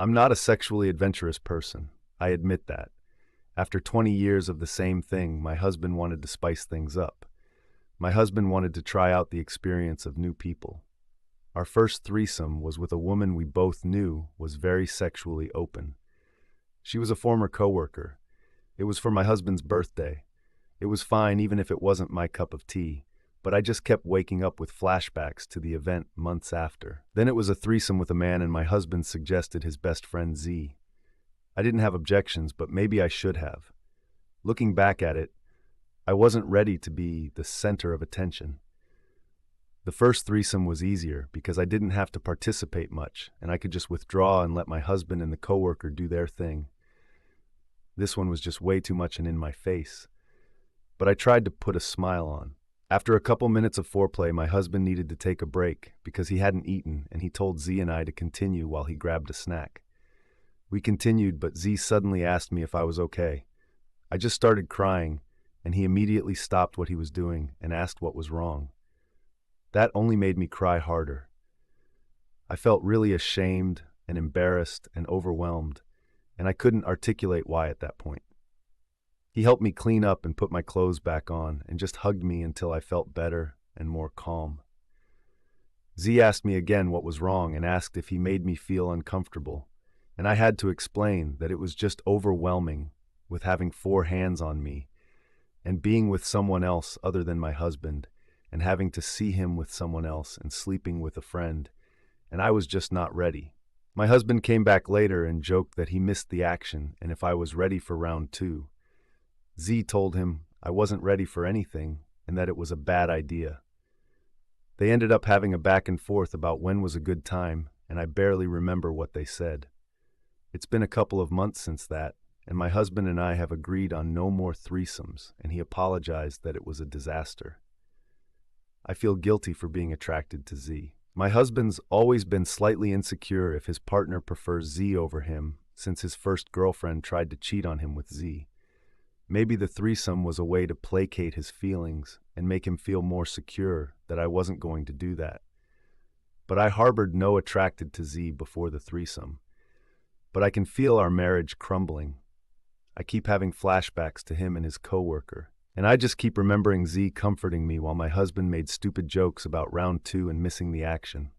I'm not a sexually adventurous person. I admit that. After 20 years of the same thing, my husband wanted to spice things up. My husband wanted to try out the experience of new people. Our first threesome was with a woman we both knew was very sexually open. She was a former coworker. It was for my husband's birthday. It was fine even if it wasn't my cup of tea, but I just kept waking up with flashbacks to the event months after. Then it was a threesome with a man and my husband suggested his best friend Z. I didn't have objections, but maybe I should have. Looking back at it, I wasn't ready to be the center of attention. The first threesome was easier because I didn't have to participate much and I could just withdraw and let my husband and the coworker do their thing. This one was just way too much and in my face. But I tried to put a smile on. After a couple minutes of foreplay, my husband needed to take a break because he hadn't eaten and he told Z and I to continue while he grabbed a snack. We continued, but Z suddenly asked me if I was okay. I just started crying, and he immediately stopped what he was doing and asked what was wrong. That only made me cry harder. I felt really ashamed and embarrassed and overwhelmed, and I couldn't articulate why at that point. He helped me clean up and put my clothes back on and just hugged me until I felt better and more calm. Z asked me again what was wrong and asked if he made me feel uncomfortable. And I had to explain that it was just overwhelming with having 4 hands on me and being with someone else other than my husband and having to see him with someone else and sleeping with a friend, and I was just not ready. My husband came back later and joked that he missed the action and if I was ready for round 2. Z told him I wasn't ready for anything and that it was a bad idea. They ended up having a back and forth about when was a good time, and I barely remember what they said. It's been a couple of months since that, and my husband and I have agreed on no more threesomes, and he apologized that it was a disaster. I feel guilty for being attracted to Z. My husband's always been slightly insecure if his partner prefers Z over him, since his first girlfriend tried to cheat on him with Z. Maybe the threesome was a way to placate his feelings and make him feel more secure that I wasn't going to do that. But I harbored no attracted to Z before the threesome. But I can feel our marriage crumbling. I keep having flashbacks to him and his coworker, and I just keep remembering Z comforting me while my husband made stupid jokes about round 2 and missing the action.